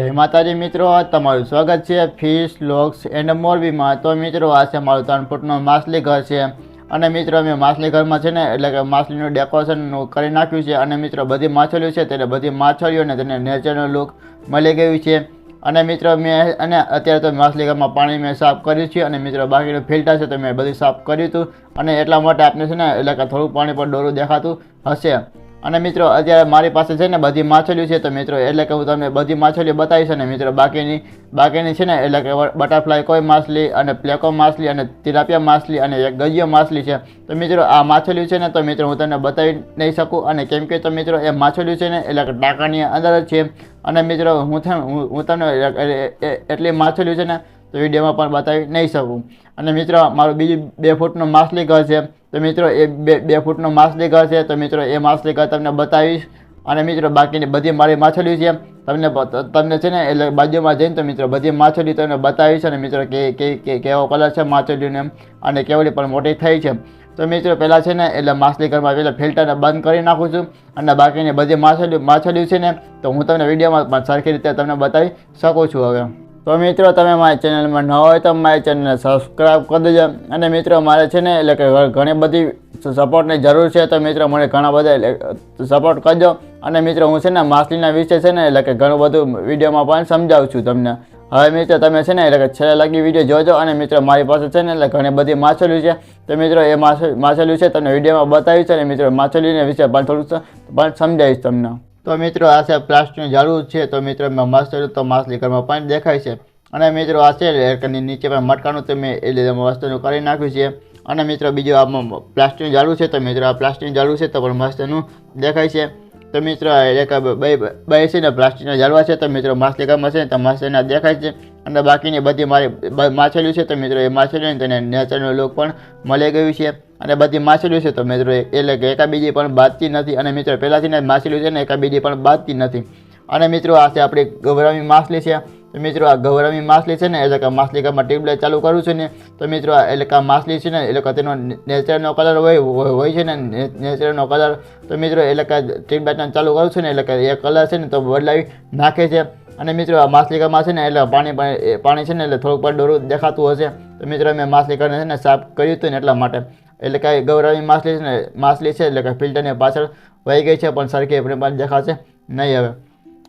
જય માતાજી મિત્રો, તમારું સ્વાગત છે ફિશ લોક્સ એન્ડ મોરબીમાં। તો મિત્રો આ છે મારું 3 ફૂટનું માછલી ઘર છે અને મિત્રો અમે માછલી ઘરમાં છે ને એટલે કે માછલીનું ડેકોરેશન કરી નાખ્યું છે અને મિત્રો બધી માછલીઓ છે તેને બધી માછલીઓને તેને નેચરલ લુક મળી ગયું છે અને મિત્રો મેં અને અત્યારે તો માછલી ઘરમાં પાણી મેં સાફ કર્યું છે અને મિત્રો બાકીનું ફિલ્ટર છે તો મેં બધું સાફ કર્યું હતું અને એટલા માટે આપણે છે ને એટલે કે થોડું પાણી પર ડોરું દેખાતું હશે। અને મિત્રો અત્યારે મારી પાસે છે ને બધી માછલીઓ છે તો મિત્રો એટલે કે હું તમને બધી માછલીઓ બતાવીશ અને મિત્રો બાકીની છે ને એટલે કે બટરફ્લાય કોઈ માછલી અને પ્લેકો માછલી અને તિલાપિયા માછલી અને એક ગજિયો માછલી છે। તો મિત્રો આ માછલીઓ છે ને તો મિત્રો હું તમને બતાવી નહીં શકું અને કેમ કે તો મિત્રો એ માછલીઓ છે ને એટલે કે ટાંકાની અંદર જ છે અને મિત્રો હું તમને એટલી માછલીઓ છે ને તો વિડીયોમાં પણ બતાવી નહીં શકું। અને મિત્રો મારું બીજું 2 ફૂટનું માછલી ઘર છે તો મિત્રો એ 2 ફૂટનું માછલી ઘર છે તો મિત્રો એ માછલી ઘર તમને બતાવીશ અને મિત્રો બાકીની બધી મારી માછલીઓ છે તમને છે ને એટલે બાજુમાં જઈને તો મિત્રો બધી માછલી તમને બતાવીશ અને મિત્રો કેવો કલર છે માછલીઓને અને કેવડી પણ મોટી થઈ છે। તો મિત્રો પહેલાં છે ને એટલે માછલી ઘરમાં પહેલાં ફિલ્ટરને બંધ કરી નાખું છું અને બાકીની બધી માછલીઓ છે ને તો હું તમને વિડીયોમાં પણ સરખી રીતે તમને બતાવી શકું છું। હવે તો મિત્રો તમે મારી ચેનલમાં ન હોય તો મારી ચેનલને સબસ્ક્રાઈબ કરી દેજો અને મિત્રો મારે છે ને એટલે કે ઘણી બધી સપોર્ટની જરૂર છે તો મિત્રો મને ઘણા બધા સપોર્ટ કરજો અને મિત્રો હું છે ને માછલીના વિશે છે ને એટલે કે ઘણું બધું વિડીયોમાં પણ સમજાવું છું તમને। હવે મિત્રો તમે છે ને એટલે કે છેલ્લે લગી વિડીયો જોજો અને મિત્રો મારી પાસે છે ને એટલે ઘણી બધી માછલીઓ છે તો મિત્રો એ માછલીઓ છે તમને વિડીયોમાં બતાવીશ અને મિત્રો માછલીના વિશે પણ થોડું પણ સમજાવીશ તમને। તો મિત્રો આ છે પ્લાસ્ટિકનું ઝાડવું છે તો મિત્રો મેં માછલી તો માછલી ઘરમાં પણ દેખાય છે અને મિત્રો આ છે એરકની નીચે પણ મટકાનું તો મેં એ લીધે વસ્તુનું કરી નાખ્યું છે અને મિત્રો બીજું આમાં પ્લાસ્ટિકનું ઝાડવું છે તો મિત્રો આ પ્લાસ્ટિકનું ઝાડવું છે તો પણ મસ્તનું દેખાય છે। તો મિત્રો એક બે છે ને પ્લાસ્ટિકના ઝાડવા છે તો મિત્રો માછલી ઘરમાં છે ને તો માછલીના દેખાય છે અને બાકીની બધી મારી માછલીઓ છે તો મિત્રો એ માછલીઓને તેને નેચરનું લુક પણ મળી ગયું છે અને બધી માછલીઓ છે તો મિત્રો એટલે કે એકાબીજી પણ બાંધતી નથી અને મિત્રો પહેલાંથી ને માછલીઓ છે ને એકાબીજી પણ બાંધતી નથી। અને મિત્રો આ છે આપણી ગૌરામી માછલી છે તો મિત્રો આ ગૌરામી માછલી છે ને એટલે કે માછલી ઘરમાં ટ્યુબલાઇટ ચાલુ કરું છું ને તો મિત્રો એટલે કે આ માછલી છે ને એટલે કે તેનો નેચરનો કલર હોય છે ને નેચરનો કલર તો મિત્રો એટલે કે ટ્યુબલાઇટને ચાલુ કરું છું ને એટલે કે એ કલર છે ને તો બદલાવી નાખે છે અને મિત્રો આ માછલી ઘરમાં છે ને એટલે પાણી છે ને એટલે થોડુંક પણ ડોરું દેખાતું હશે તો મિત્રો મેં માછલી ઘરને છે ને સાફ કર્યું હતું ને એટલા માટે એટલે કે ગૌરામી માછલી છે એટલે કે ફિલ્ટરની પાછળ વહી ગઈ છે પણ સરખી આપણે પણ દેખાશે નહીં હવે।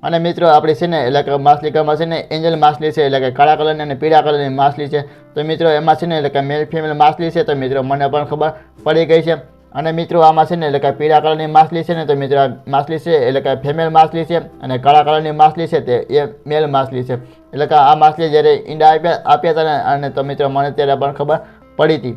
અને મિત્રો આપણી છે ને એટલે કે માછલી ઘરમાં છે ને એન્જલ માછલી છે એટલે કે કાળા કલરની અને પીળા કલરની માછલી છે તો મિત્રો એમાં છે ને એટલે કે મેલ ફિમેલ માછલી છે તો મિત્રો મને પણ ખબર પડી ગઈ છે અને મિત્રો આમાં છે ને એટલે કે પીળા કલરની માછલી છે ને તો મિત્રો આ માછલી છે એટલે કે ફિમેલ માછલી છે અને કાળા કલરની માછલી છે તે એ મેલ માછલી છે એટલે કે આ માછલી જ્યારે ઈંડા આપ્યા હતા અને તો મિત્રો મને ત્યારે પણ ખબર પડી હતી।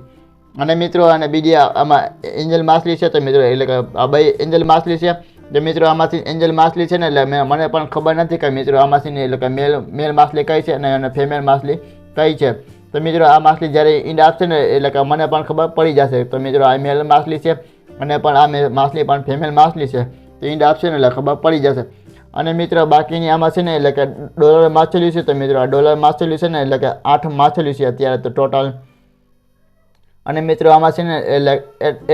અને મિત્રો અને બીજી આમાં એન્જલ માછલી છે તો મિત્રો એટલે કે આ બે એન્જલ માછલી છે તો મિત્રો આમાંથી એન્જલ માછલી છે ને એટલે મને પણ ખબર નથી કે મિત્રો આમાંથી એટલે કે મેલ માછલી કઈ છે અને ફિમેલ માછલી કઈ છે તો મિત્રો આ માછલી જ્યારે ઈંડા આપશે ને એટલે કે મને પણ ખબર પડી જશે તો મિત્રો આ મેલ માછલી છે અને પણ આ માછલી પણ ફિમેલ માછલી છે તો ઈંડા આપશે ને એટલે ખબર પડી જશે। અને મિત્રો બાકીની આમાં છે ને એટલે કે ડોલર માછલી છે તો મિત્રો આ ડોલર માછલી છે ને એટલે કે 8 માછલી છે અત્યારે તો ટોટલ અને મિત્રો આમાં છે ને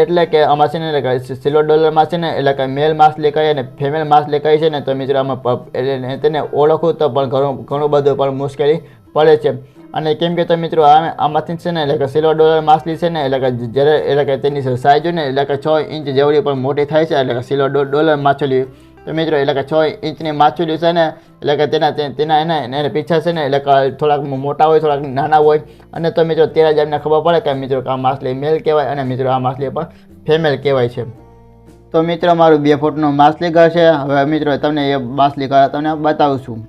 એટલે કે આમાં છે ને એટલે કે સિલ્વર ડોલરમાં છે ને એટલે કે મેલ માછલી કઈ અને ફિમેલ માછલી કઈ છે ને તો મિત્રો આમાં તેને ઓળખવું તો પણ ઘણું બધું પણ મુશ્કેલી પડે છે અને કેમ કે તો મિત્રો આમાંથી છે ને એટલે કે સિલ્વર ડોલર માછલી છે ને એટલે કે જ્યારે એટલે કે તેની સાઇઝ ને એટલે કે 6 ઇંચ જેવડી પણ મોટી થાય છે એટલે કે સિલ્વર ડોલર માછલી તો મિત્રો એટલે કે 6 ઇંચની માછલી છે ને એટલે કે તેના એને પીછા છે ને એટલે કે થોડાક મોટા હોય થોડાક નાના હોય અને તો મિત્રો ત્યારે જ એમને ખબર પડે કે મિત્રો આ માછલી મેલ કહેવાય અને મિત્રો આ માછલી પણ ફિમેલ કહેવાય છે। તો મિત્રો મારું 2 ફૂટનું માછલી ઘર છે। હવે મિત્રો તમને એ માછલી ઘર તમને બતાવું છું।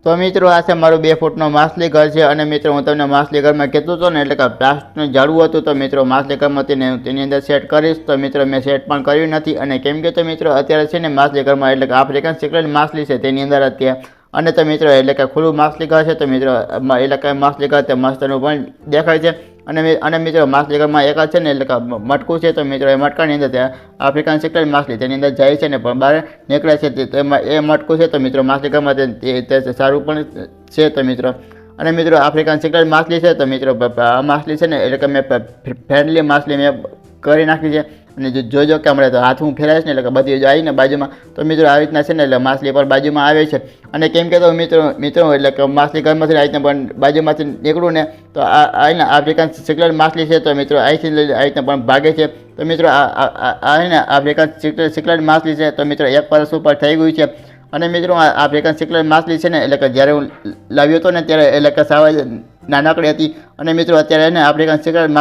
તો મિત્રો આ છે મારું 2 ફૂટનું માછલી ઘર છે અને મિત્રો હું તમને માછલી ઘરમાં કહેતો હતો ને એટલે કે પ્લાસ્ટિકનું ઝાડવું હતું તો મિત્રો માછલી ઘરમાં તેની અંદર સેટ કરીશ તો મિત્રો મેં સેટ પણ કર્યું નથી અને કેમ કે તો મિત્રો અત્યારે છે ને માછલી ઘરમાં એટલે કે આફ્રિકન સિક્રેટ માછલી છે તેની અંદર અત્યારે અને તો મિત્રો એટલે કે ખુલ્લું માછલી ઘર છે તો મિત્રો એટલે કે માછલી ઘર તે મસ્તનું પણ દેખાય છે અને મિત્રો માછલી ઘરમાં એક છે ને એટલે કે મટકું છે તો મિત્રો એ મટકાની અંદર ત્યાં આફ્રિકન સિક્રેટ માછલી તેની અંદર જાય છે ને પણ બહાર નીકળે છે તો એમાં એ મટકું છે તો મિત્રો માછલી ઘરમાં તે સારું પણ છે તો મિત્રો અને મિત્રો આફ્રિકન સિક્રેટ માછલી છે તો મિત્રો આ માછલી છે ને એટલે કે મેં ફ્રેન્ડલી માછલી મેં કરી નાખી છે અને જોજો કે હમણાં તો હાથ હું ફેરાઈશ ને એટલે કે બધી આવીને બાજુમાં તો મિત્રો આવી રીતના છે ને એટલે માછલી પણ બાજુમાં આવે છે. અને કેમ કે તો મિત્રો એટલે કે માછલી ઘરમાંથી આવી રીતના પણ બાજુમાંથી નીકળું ને તો આને આફ્રિકન સિકલેટ માછલી છે તો મિત્રો અહીંથી આવી રીતના પણ ભાગે છે. તો મિત્રો આ ને આફ્રિકન સિકલેટ માછલી છે તો મિત્રો 1 વર્ષ ઉપર થઈ ગયું છે. અને મિત્રો આ આફ્રિકન સિકલેટ માછલી છે ને એટલે કે જ્યારે હું લાવ્યો હતો ને ત્યારે એટલે કે સાવ નાનકડી હતી. અને મિત્રો અત્યારે એને આફ્રિકન સિકલેટ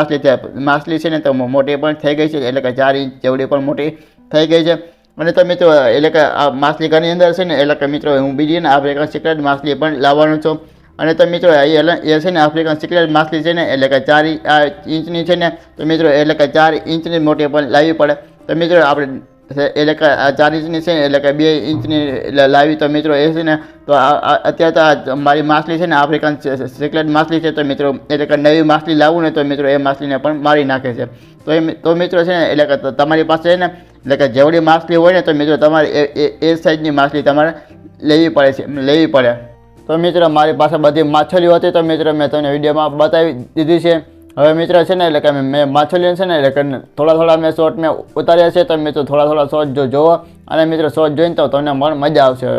માછલી છે ને તો મોટી પણ થઈ ગઈ છે એટલે કે 4 ઇંચ જેવડી પણ મોટી થઈ ગઈ છે. અને તો મિત્રો એટલે કે આ માછલી ઘરની અંદર છે ને એટલે કે મિત્રો હું બીજી ને આફ્રિકન સિકલેટ માછલી પણ લાવવાનો છું. અને તો મિત્રો એ છે ને આફ્રિકન સિકલેટ માછલી છે ને એટલે કે 4 ઇંચની છે ને તો મિત્રો એટલે કે 4 ઇંચની મોટી પણ લાવવી પડે. તો મિત્રો આપણે એટલે કે 4 ઇંચની છે એટલે કે 2 ઇંચની લાવી તો મિત્રો એ છે ને તો અત્યારે તો મારી માછલી છે ને આફ્રિકન સિકલેટ માછલી છે તો મિત્રો એટલે કે નવી માછલી લાવું ને તો મિત્રો એ માછલીને પણ મારી નાખે છે. તો મિત્રો છે ને એટલે કે તમારી પાસે છે ને એટલે કે જેવડી માછલી હોય ને તો મિત્રો તમારે એ સાઈઝની માછલી તમારે લેવી પડે. તો મિત્રો મારી પાસે બધી માછલીઓ હતી તો મિત્રો મેં તમને વિડીયોમાં બતાવી દીધી છે. હવે મિત્રો છે ને એટલે કે મેં માછલીઓ છે ને એટલે કે થોડા મેં શોર્ટ મેં ઉતાર્યા છે તો મિત્રો થોડા શોર્ટ જોવો અને મિત્રો શોર્ટ જોઈને તો તમને મજા આવશે.